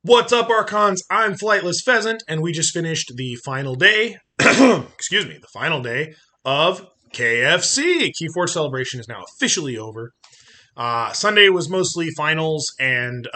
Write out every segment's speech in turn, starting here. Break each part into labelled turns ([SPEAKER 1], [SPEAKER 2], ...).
[SPEAKER 1] What's up, Archons? I'm Flightless Pheasant, and we just finished the final day, excuse me, the final day of KFC. Keyforge Celebration is now officially over. Sunday was mostly finals and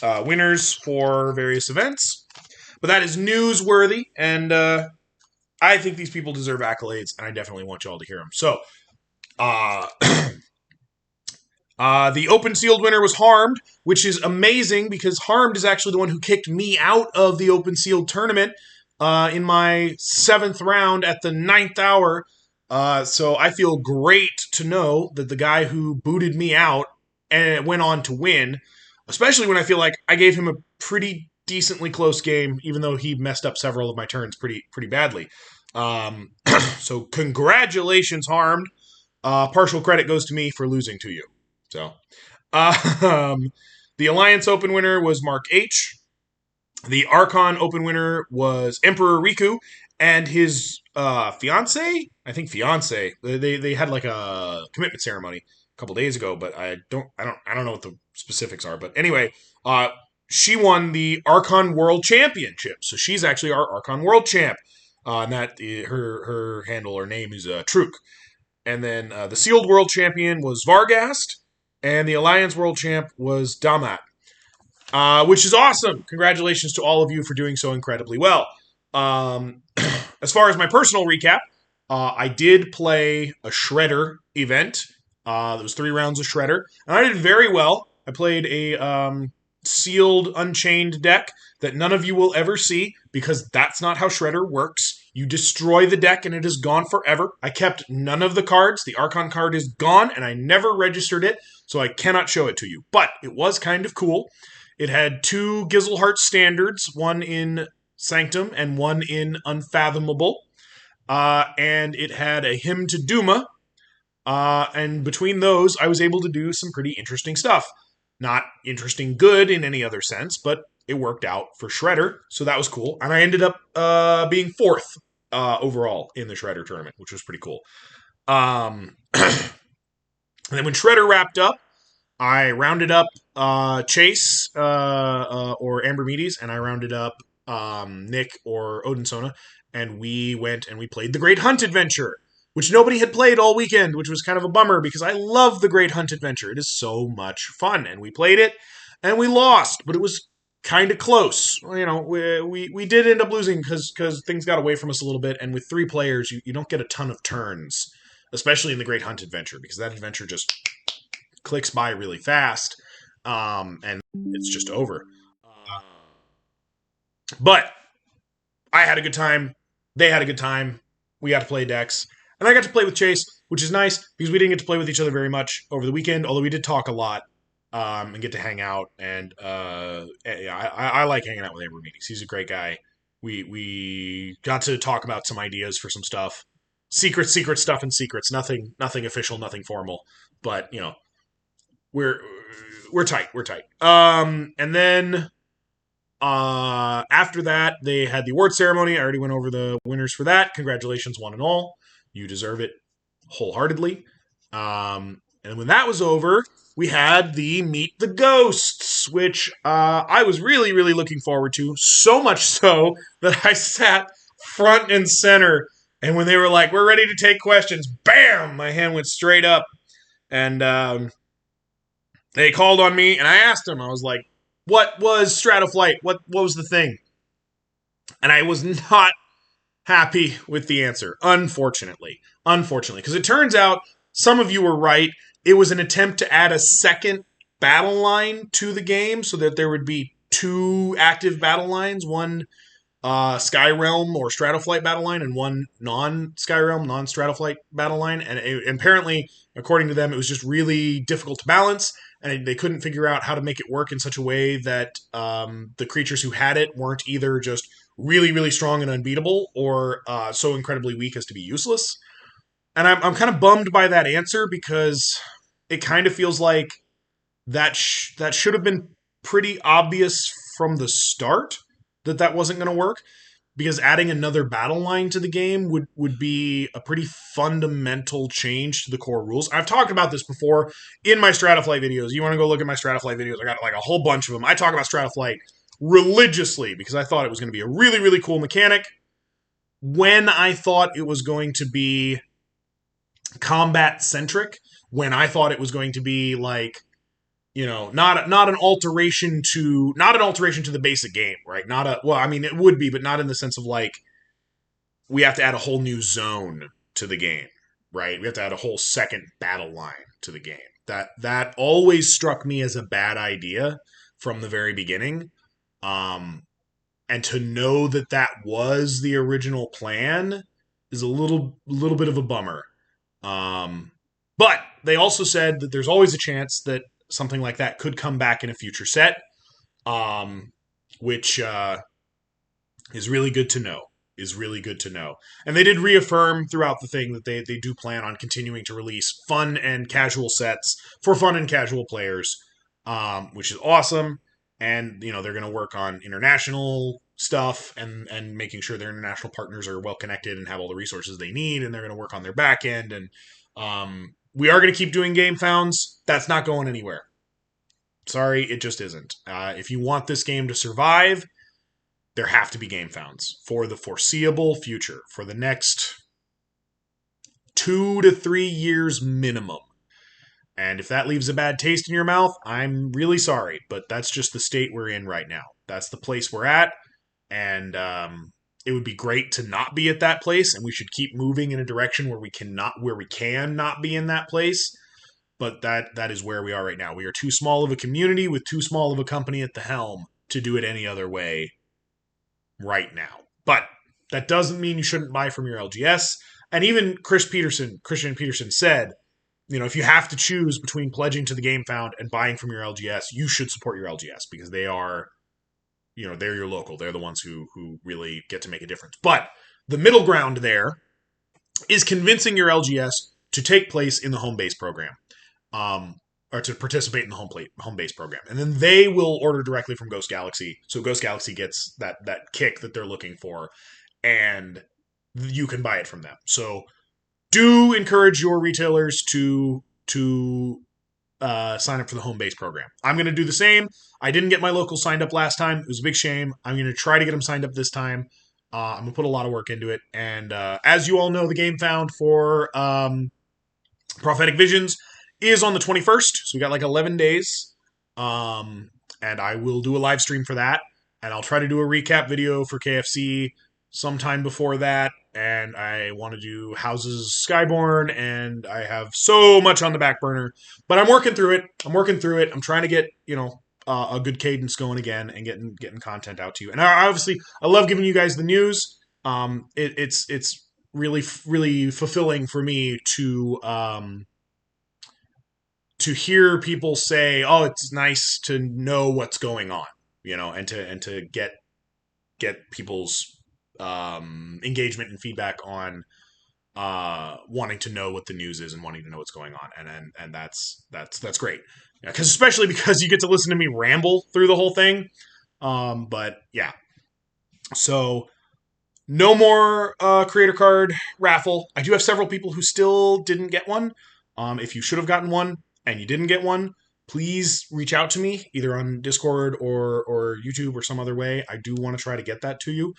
[SPEAKER 1] winners for various events, but that is newsworthy, and I think these people deserve accolades, and I definitely want y'all to hear them. So, uh, the open sealed winner was Harmed, which is amazing because Harmed is actually the one who kicked me out of the open sealed tournament in my 7th round at the 9th hour. So I feel great to know that the guy who booted me out and went on to win, especially when I feel like I gave him a pretty decently close game, even though he messed up several of my turns pretty badly. So congratulations, Harmed. Partial credit goes to me for losing to you. So, the Alliance Open winner was Mark H. The Archon Open winner was Emperor Riku, and his fiance. I think fiance. They had like a commitment ceremony a couple days ago, but I don't know what the specifics are. But anyway, she won the Archon World Championship, so she's actually our Archon World Champ. And that her handle or name is Truk. And then the Sealed World Champion was Vargast. And the Alliance World Champ was Damat, which is awesome. Congratulations to all of you for doing so incredibly well. As far as my personal recap, I did play a Shredder event. There was 3 rounds of Shredder, and I did very well. I played a sealed Unchained deck that none of you will ever see because that's not how Shredder works. You destroy the deck and it is gone forever. I kept none of the cards. The Archon card is gone and I never registered it, so I cannot show it to you. But it was kind of cool. It had 2 Gizelheart standards, one in Sanctum and one in Unfathomable. And it had a Hymn to Duma. And between those, I was able to do some pretty interesting stuff. Not interesting good in any other sense, but it worked out for Shredder, so that was cool. And I ended up being 4th overall in the Shredder tournament, which was pretty cool. And then when Shredder wrapped up, I rounded up Chase or Amber Meaties, and I rounded up Nick or Odinsona, and we went and we played the Great Hunt Adventure, which nobody had played all weekend, which was kind of a bummer because I love the Great Hunt Adventure. It is so much fun, and we played it, and we lost, but it was kind of close. You know, we did end up losing because things got away from us a little bit, and with 3 players, you don't get a ton of turns, especially in the Great Hunt Adventure, because that adventure just clicks by really fast, and it's just over. But I had a good time. They had a good time. We got to play decks. And I got to play with Chase, which is nice because we didn't get to play with each other very much over the weekend, although we did talk a lot and get to hang out. And I like hanging out with Amber Meetings. He's a great guy. We got to talk about some ideas for some stuff. Secret stuff and secrets. Nothing official, nothing formal. But, you know, we're tight. We're tight. And then after that, they had the award ceremony. I already went over the winners for that. Congratulations, one and all. You deserve it wholeheartedly. And when that was over, we had the Meet the Ghosts, which I was really, really looking forward to. So much so that I sat front and center. And when they were like, "We're ready to take questions," bam! My hand went straight up. And they called on me, and I asked them. I was like, "What was Stratoflight? What was the thing?" And I was not happy with the answer, unfortunately, because it turns out some of you were right. It was an attempt to add a second battle line to the game so that there would be 2 active battle lines, one Skyrealm or Stratoflight battle line and one non-Skyrealm, non-Stratoflight battle line. And apparently, according to them, it was just really difficult to balance, and they couldn't figure out how to make it work in such a way that the creatures who had it weren't either just really, really strong and unbeatable, or so incredibly weak as to be useless. And I'm kind of bummed by that answer because it kind of feels like that should have been pretty obvious from the start that wasn't going to work. because adding another battle line to the game would be a pretty fundamental change to the core rules. I've talked about this before in my Stratoflight videos. You want to go look at my Stratoflight videos? I got like a whole bunch of them. I talk about Stratoflight religiously because I thought it was going to be a really, really cool mechanic. When I thought it was going to be combat centric, when I thought it was going to be like, you know, not an alteration to the basic game, right? I mean, it would be, but not in the sense of like we have to add a whole new zone to the game, right? We have to add a whole second battle line to the game. That always struck me as a bad idea from the very beginning. And to know that that was the original plan is a little bit of a bummer. But they also said that there's always a chance that something like that could come back in a future set, which is really good to know. And they did reaffirm throughout the thing that they do plan on continuing to release fun and casual sets for fun and casual players, which is awesome. And, you know, they're going to work on international stuff and making sure their international partners are well connected and have all the resources they need. And they're going to work on their back end. And we are going to keep doing Gamefounds. That's not going anywhere. Sorry, it just isn't. If you want this game to survive, there have to be Gamefounds for the foreseeable future, for the next 2 to 3 years minimum. And if that leaves a bad taste in your mouth, I'm really sorry, but that's just the state we're in right now. That's the place we're at, and it would be great to not be at that place, and we should keep moving in a direction where we can not be in that place. But that is where we are right now. We are too small of a community with too small of a company at the helm to do it any other way right now. But that doesn't mean you shouldn't buy from your LGS. And even Christian Peterson said, you know, if you have to choose between pledging to the Gamefound and buying from your LGS, you should support your LGS because they are, you know, they're your local. They're the ones who really get to make a difference. But the middle ground there is convincing your LGS to take place in the home base program, or to participate in the home base program. And then they will order directly from Ghost Galaxy. So Ghost Galaxy gets that kick that they're looking for, and you can buy it from them. So do encourage your retailers to sign up for the home base program. I'm going to do the same. I didn't get my local signed up last time. It was a big shame. I'm going to try to get them signed up this time. I'm going to put a lot of work into it. And as you all know, the Gamefound for Prophetic Visions is on the 21st. So we got like 11 days. And I will do a live stream for that. And I'll try to do a recap video for KFC sometime before that. And I want to do Houses Skyborn, and I have so much on the back burner. But I'm working through it. I'm trying to get, you know, a good cadence going again and getting content out to you. And I love giving you guys the news. It's really, really fulfilling for me to hear people say, "Oh, it's nice to know what's going on," you know, and to get people's engagement and feedback on wanting to know what the news is and wanting to know what's going on, and that's great, especially because you get to listen to me ramble through the whole thing. But yeah, so no more creator card raffle. I do have several people who still didn't get one. If you should have gotten one and you didn't get one, please reach out to me either on Discord or YouTube or some other way. I do want to try to get that to you.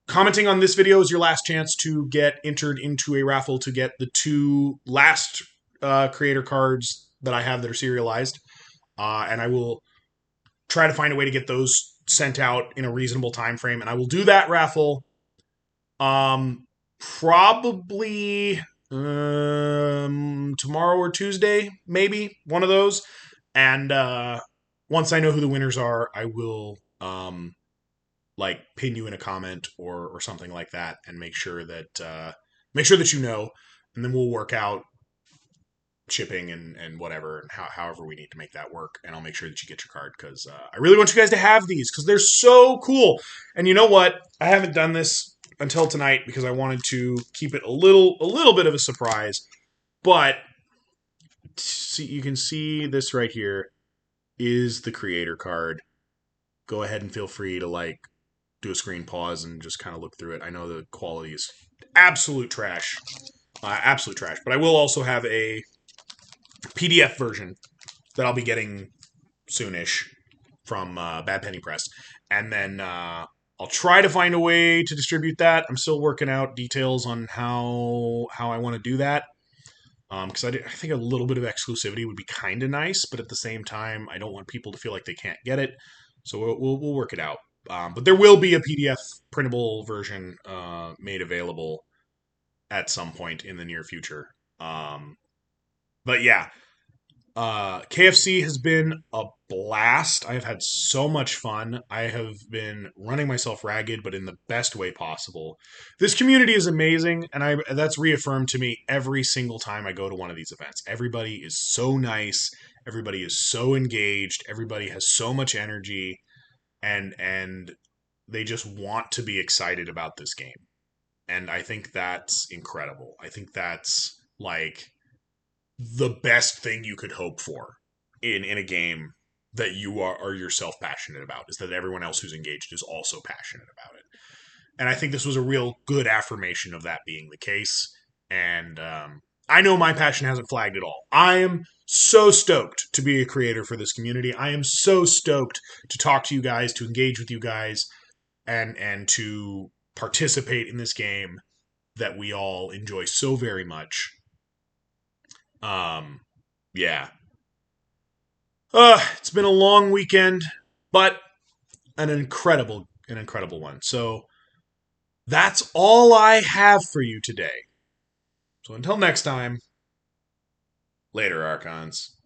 [SPEAKER 1] Commenting on this video is your last chance to get entered into a raffle to get the 2 last creator cards that I have that are serialized. And I will try to find a way to get those sent out in a reasonable time frame. And I will do that raffle probably tomorrow or Tuesday, maybe one of those. And once I know who the winners are, I will like pin you in a comment or something like that, and make sure that you know, and then we'll work out shipping and whatever, and however we need to make that work. And I'll make sure that you get your card, because I really want you guys to have these because they're so cool. And you know what? I haven't done this until tonight because I wanted to keep it a little bit of a surprise. But see, you can see this right here is the creator card. Go ahead and feel free to like do a screen pause and just kind of look through it. I know the quality is absolute trash. Absolute trash. But I will also have a PDF version that I'll be getting soonish from Bad Penny Press. And then I'll try to find a way to distribute that. I'm still working out details on how I want to do that. Because I think a little bit of exclusivity would be kind of nice, but at the same time, I don't want people to feel like they can't get it. So we'll work it out. But there will be a PDF printable version made available at some point in the near future. But yeah, KFC has been a blast. I have had so much fun. I have been running myself ragged, but in the best way possible. This community is amazing, and that's reaffirmed to me every single time I go to one of these events. Everybody is so nice. Everybody is so engaged. Everybody has so much energy, and they just want to be excited about this game. And I think that's incredible. I think that's like the best thing you could hope for in a game that you are yourself passionate about, is that everyone else who's engaged is also passionate about it. And I think this was a real good affirmation of that being the case. And I know my passion hasn't flagged at all. I am so stoked to be a creator for this community. I am so stoked to talk to you guys, to engage with you guys, and to participate in this game that we all enjoy so very much. Yeah. It's been a long weekend, but an incredible one. So that's all I have for you today. So until next time, later, Archons.